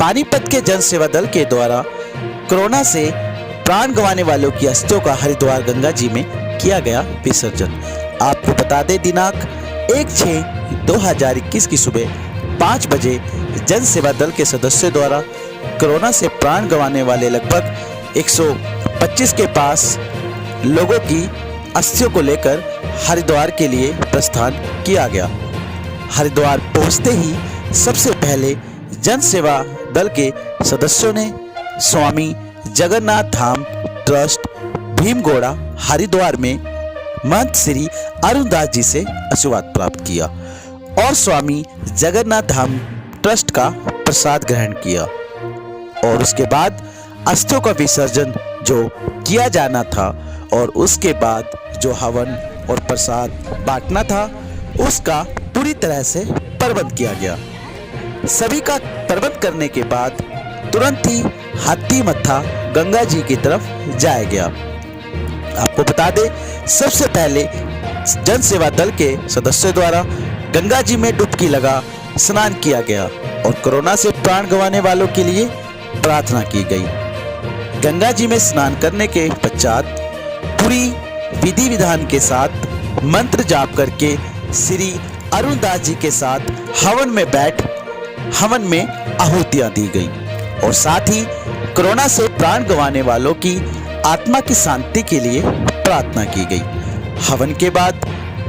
पानीपत के जन सेवा दल के द्वारा कोरोना से प्राण गंवाने वालों की अस्थियों का हरिद्वार गंगा जी में किया गया विसर्जन। आपको बता दें, दिनांक 1/6/2021 की सुबह 5 बजे जन सेवा दल के सदस्यों द्वारा कोरोना से प्राण गंवाने वाले लगभग 125 के पास लोगों की अस्थियों को लेकर हरिद्वार के लिए प्रस्थान किया गया। हरिद्वार पहुंचते ही सबसे पहले जन सेवा दल के सदस्यों ने स्वामी जगन्नाथ धाम ट्रस्ट भीमगोड़ा हरिद्वार में महंत श्री अरुणदास जी से आशीर्वाद प्राप्त किया और स्वामी जगन्नाथ धाम ट्रस्ट का प्रसाद ग्रहण किया और उसके बाद अस्थियों का विसर्जन जो किया जाना था और उसके बाद जो हवन और प्रसाद बांटना था उसका पूरी तरह से प्रबंध किया गया। सभी का प्रबंध करने के बाद तुरंत ही हाथी मत्था गंगा जी की तरफ जाया गया। आपको बता दें, सबसे पहले जन सेवा दल के सदस्यों द्वारा गंगा जी में डुबकी लगा स्नान किया गया और कोरोना से प्राण गंवाने वालों के लिए प्रार्थना की गई। गंगा जी में स्नान करने के पश्चात पूरी विधि विधान के साथ मंत्र जाप करके श्री अरुणदास जी के साथ हवन में बैठ हवन में आहुतियां दी गई और साथ ही कोरोना से प्राण गंवाने वालों की आत्मा की शांति के लिए प्रार्थना की गई। हवन के बाद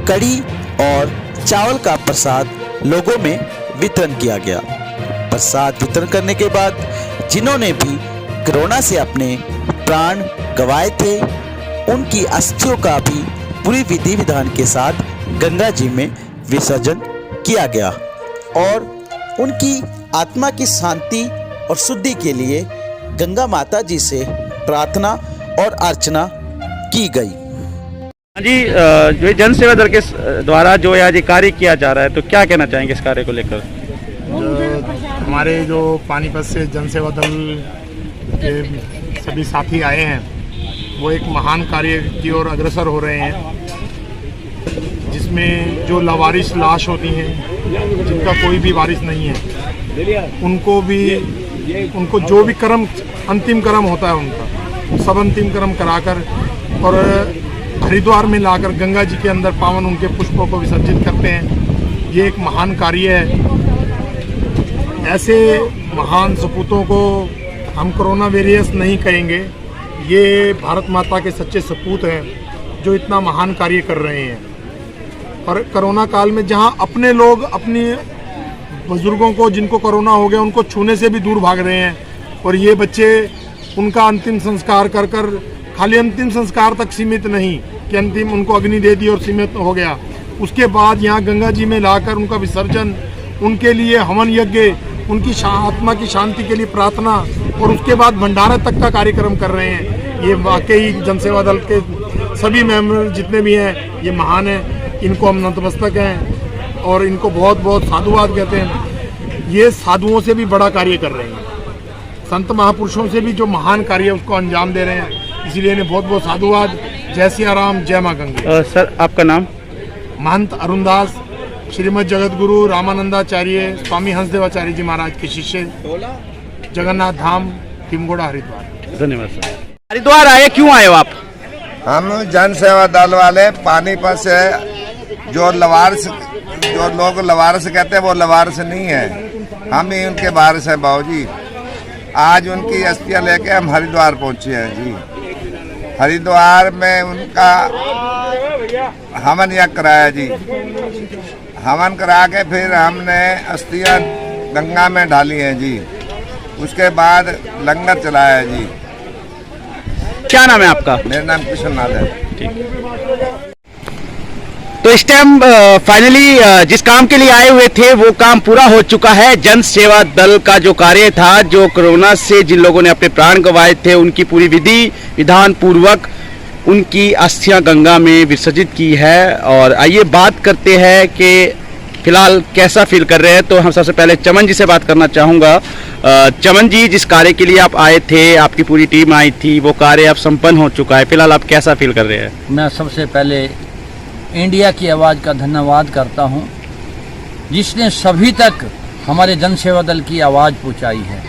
कड़ी और चावल का प्रसाद लोगों में वितरण किया गया। प्रसाद वितरण करने के बाद जिन्होंने भी कोरोना से अपने प्राण गंवाए थे उनकी अस्थियों का भी पूरी विधि विधान के साथ गंगा जी में विसर्जन किया गया और उनकी आत्मा की शांति और शुद्धि के लिए गंगा माता जी से प्रार्थना और अर्चना की गई। जी, जो जन सेवा दल के द्वारा जो आज कार्य किया जा रहा है, तो क्या कहना चाहेंगे इस कार्य को लेकर? हमारे जो पानीपत से जन सेवा दल के सभी साथी आए हैं वो एक महान कार्य की ओर अग्रसर हो रहे हैं, जिसमें जो लावारिस लाश होती हैं, जिनका कोई भी वारिस नहीं है, उनको जो भी कर्म अंतिम कर्म होता है उनका सब अंतिम कर्म कराकर और हरिद्वार में लाकर गंगा जी के अंदर पावन उनके पुष्पों को विसर्जित करते हैं। ये एक महान कार्य है। ऐसे महान सपूतों को हम कोरोना वॉरियर्स नहीं कहेंगे, ये भारत माता के सच्चे सपूत हैं जो इतना महान कार्य कर रहे हैं। और कोरोना काल में जहां अपने लोग अपनी बुजुर्गों को जिनको कोरोना हो गया उनको छूने से भी दूर भाग रहे हैं और ये बच्चे उनका अंतिम संस्कार कर खाली अंतिम संस्कार तक सीमित नहीं कि अंतिम उनको अग्नि दे दी और सीमित हो गया, उसके बाद यहाँ गंगा जी में लाकर उनका विसर्जन, उनके लिए हवन यज्ञ, उनकी आत्मा की शांति के लिए प्रार्थना और उसके बाद भंडारा तक का कार्यक्रम कर रहे हैं। ये वाकई जनसेवा दल के सभी मेंबर जितने भी हैं ये महान हैं, इनको हम नतमस्तक हैं और इनको बहुत बहुत साधुवाद कहते हैं। ये साधुओं से भी बड़ा कार्य कर रहे हैं, संत महापुरुषों से भी जो महान कार्य है उसको अंजाम दे रहे हैं, इसीलिए इन्हें बहुत बहुत साधुवाद। जय सिया राम, जय माँ गंगे। सर, आपका नाम? महंत अरुणदास, श्रीमद जगत गुरु रामानंदाचार्य स्वामी हंसदेवाचार्य जी महाराज के शिष्य, जगन्नाथ धाम भीमगोड़ा हरिद्वार। धन्यवाद सर। हरिद्वार आए, क्यों आए हो आप? हम जन सेवा दल वाले पानीपत से जो लोग लवारस कहते हैं वो लवारस नहीं है, हम ही उनके वारिस हैं बाबूजी। आज उनकी अस्थियां लेके हम हरिद्वार पहुंचे हैं जी। हरिद्वार में उनका हवन यज्ञ कराया जी। हवन करा के फिर हमने अस्थियां गंगा में डाली हैं जी। उसके बाद लंगर चलाया जी। क्या नाम है आपका? मेरा नाम कृष्ण नाथ है। ठीक। तो इस टाइम फाइनली जिस काम के लिए आए हुए थे वो काम पूरा हो चुका है। जन सेवा दल का जो कार्य था, जो कोरोना से जिन लोगों ने अपने प्राण गंवाए थे, उनकी पूरी विधि विधान पूर्वक उनकी अस्थियां गंगा में विसर्जित की है। और आइए बात करते हैं कि फिलहाल कैसा फील कर रहे हैं। तो हम सबसे पहले चमन जी से बात करना चाहूँगा। चमन जी, जिस कार्य के लिए आप आए थे, आपकी पूरी टीम आई थी, वो कार्य अब संपन्न हो चुका है, फिलहाल आप कैसा फील कर रहे हैं? मैं सबसे पहले इंडिया की आवाज़ का धन्यवाद करता हूं, जिसने सभी तक हमारे जन सेवा दल की आवाज़ पहुंचाई है।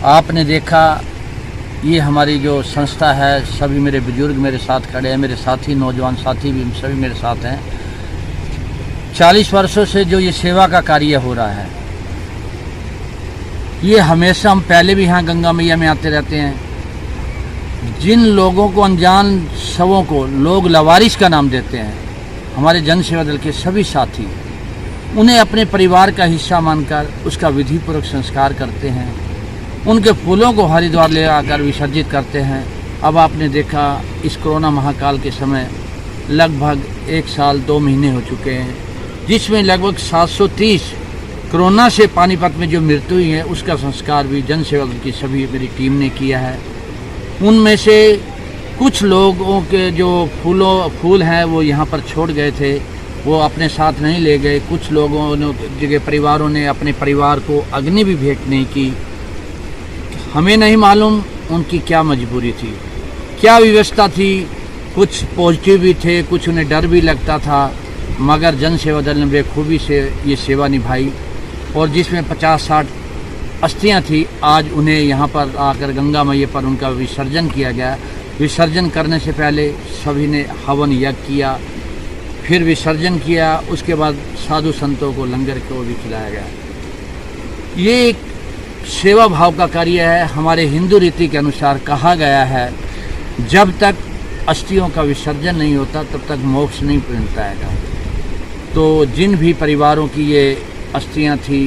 आपने देखा ये हमारी जो संस्था है, सभी मेरे बुजुर्ग मेरे साथ खड़े हैं, मेरे साथी नौजवान साथी भी सभी मेरे साथ हैं। 40 वर्षों से जो ये सेवा का कार्य हो रहा है, ये हमेशा हम पहले भी यहाँ गंगा मैया में आते रहते हैं। जिन लोगों को, अनजान शवों को लोग लवारिस का नाम देते हैं, हमारे जन सेवा दल के सभी साथी उन्हें अपने परिवार का हिस्सा मानकर उसका विधिपूर्वक संस्कार करते हैं, उनके फूलों को हरिद्वार ले आकर विसर्जित करते हैं। अब आपने देखा इस कोरोना महाकाल के समय लगभग 1 साल 2 महीने हो चुके हैं, जिसमें लगभग 730 कोरोना से पानीपत में जो मृत्यु हुई है उसका संस्कार भी जन सेवा दल की सभी मेरी टीम ने किया है। उनमें से कुछ लोगों के जो फूल हैं वो यहाँ पर छोड़ गए थे, वो अपने साथ नहीं ले गए। कुछ लोगों ने, परिवारों ने अपने परिवार को अग्नि भी भेंट नहीं की। हमें नहीं मालूम उनकी क्या मजबूरी थी, क्या व्यवस्था थी। कुछ पॉजिटिव भी थे, कुछ उन्हें डर भी लगता था, मगर जन सेवा दल ने बेखूबी से ये सेवा निभाई और जिसमें 50-60 अस्थियाँ थी, आज उन्हें यहाँ पर आकर गंगा मैया पर उनका विसर्जन किया गया। विसर्जन करने से पहले सभी ने हवन यज्ञ किया, फिर विसर्जन किया, उसके बाद साधु संतों को लंगर को भी खिलाया गया। ये एक सेवा भाव का कार्य है। हमारे हिंदू रीति के अनुसार कहा गया है, जब तक अस्थियों का विसर्जन नहीं होता तब तक मोक्ष नहीं मिलता है। तो जिन भी परिवारों की ये अस्थियां थी,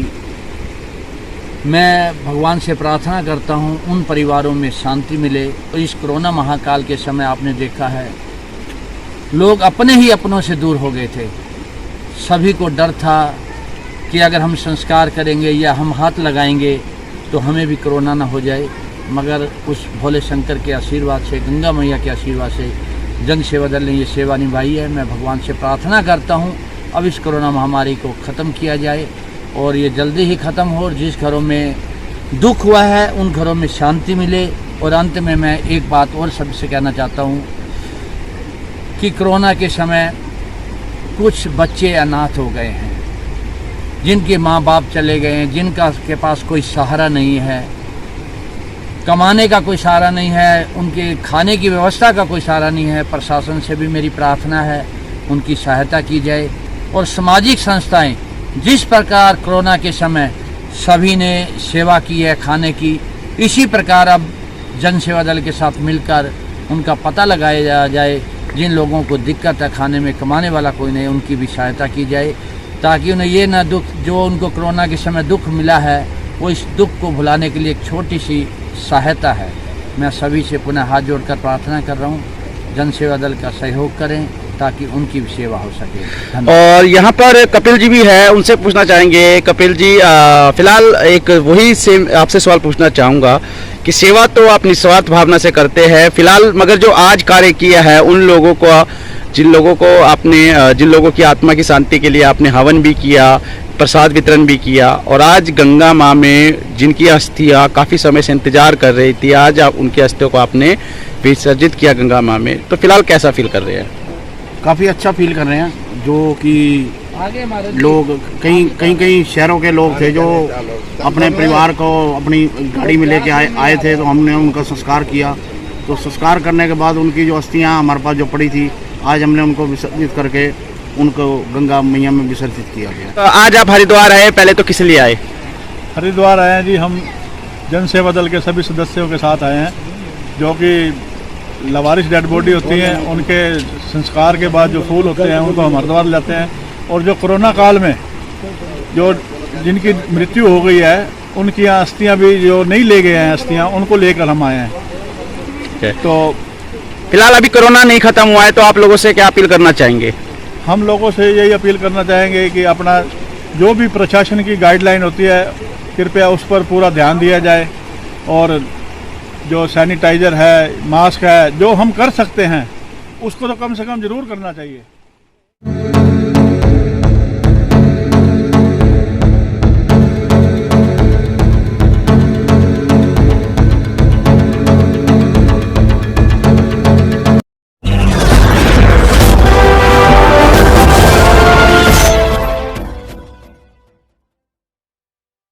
मैं भगवान से प्रार्थना करता हूं उन परिवारों में शांति मिले। और इस कोरोना महाकाल के समय आपने देखा है, लोग अपने ही अपनों से दूर हो गए थे। सभी को डर था कि अगर हम संस्कार करेंगे या हम हाथ लगाएंगे तो हमें भी कोरोना ना हो जाए, मगर उस भोले शंकर के आशीर्वाद से, गंगा मैया के आशीर्वाद से जन सेवा दल ने ये सेवा निभाई है। मैं भगवान से प्रार्थना करता हूँ अब इस कोरोना महामारी को ख़त्म किया जाए और ये जल्दी ही ख़त्म हो, और जिस घरों में दुख हुआ है उन घरों में शांति मिले। और अंत में मैं एक बात और सबसे कहना चाहता हूँ कि कोरोना के समय कुछ बच्चे अनाथ हो गए हैं, जिनके माँ बाप चले गए हैं, जिनका के पास कोई सहारा नहीं है, कमाने का कोई सहारा नहीं है, उनके खाने की व्यवस्था का कोई सहारा नहीं है। प्रशासन से भी मेरी प्रार्थना है उनकी सहायता की जाए। और सामाजिक संस्थाएं जिस प्रकार कोरोना के समय सभी ने सेवा की है खाने की, इसी प्रकार अब जन सेवा दल के साथ मिलकर उनका पता लगाया जाए। जिन लोगों को दिक्कत है खाने में, कमाने वाला कोई नहीं, उनकी भी सहायता की जाए, ताकि उन्हें ये ना दुख, जो उनको कोरोना के समय दुख मिला है, वो इस दुख को भुलाने के लिए एक छोटी सी सहायता है। मैं सभी से पुनः हाथ जोड़कर प्रार्थना कर रहा हूँ, जन सेवा दल का सहयोग करें ताकि उनकी भी सेवा हो सके। और यहाँ पर कपिल जी भी है, उनसे पूछना चाहेंगे। कपिल जी, फिलहाल एक वही सेम आपसे सवाल पूछना चाहूँगा कि सेवा तो आप निस्वार्थ भावना से करते हैं फिलहाल, मगर जो आज कार्य किया है उन लोगों को, जिन लोगों की आत्मा की शांति के लिए आपने हवन भी किया, प्रसाद वितरण भी किया, और आज गंगा माँ में जिनकी अस्थियाँ काफ़ी समय से इंतजार कर रही थी, आज आप उनकी अस्थियों को आपने विसर्जित किया गंगा माँ में, तो फिलहाल कैसा फील कर रहे हैं? काफ़ी अच्छा फील कर रहे हैं। जो कि लोग कई शहरों के लोग थे जो अपने परिवार को अपनी गाड़ी में लेके आए थे, तो हमने उनका संस्कार किया। तो संस्कार करने के बाद उनकी जो अस्थियाँ हमारे पास जो पड़ी थी, आज हमने उनको विसर्जित करके उनको गंगा मैया में विसर्जित किया गया। तो आज आप हरिद्वार आए, पहले तो किस लिए आए? हरिद्वार आए हैं जी, हम जन सेवा दल के सभी सदस्यों के साथ आए हैं। जो कि लवारिस डेड बॉडी होती हैं, उनके संस्कार के बाद जो फूल होते हैं उनको हम हरिद्वार लाते हैं। और जो कोरोना काल में जो जिनकी मृत्यु हो गई है, उनकी अस्थियाँ भी जो नहीं ले गए हैं अस्थियाँ, उनको लेकर हम आए हैं। तो फिलहाल अभी कोरोना नहीं खत्म हुआ है, तो आप लोगों से क्या अपील करना चाहेंगे? हम लोगों से यही अपील करना चाहेंगे कि अपना जो भी प्रशासन की गाइडलाइन होती है, कृपया उस पर पूरा ध्यान दिया जाए। और जो सैनिटाइज़र है, मास्क है, जो हम कर सकते हैं उसको तो कम से कम ज़रूर करना चाहिए।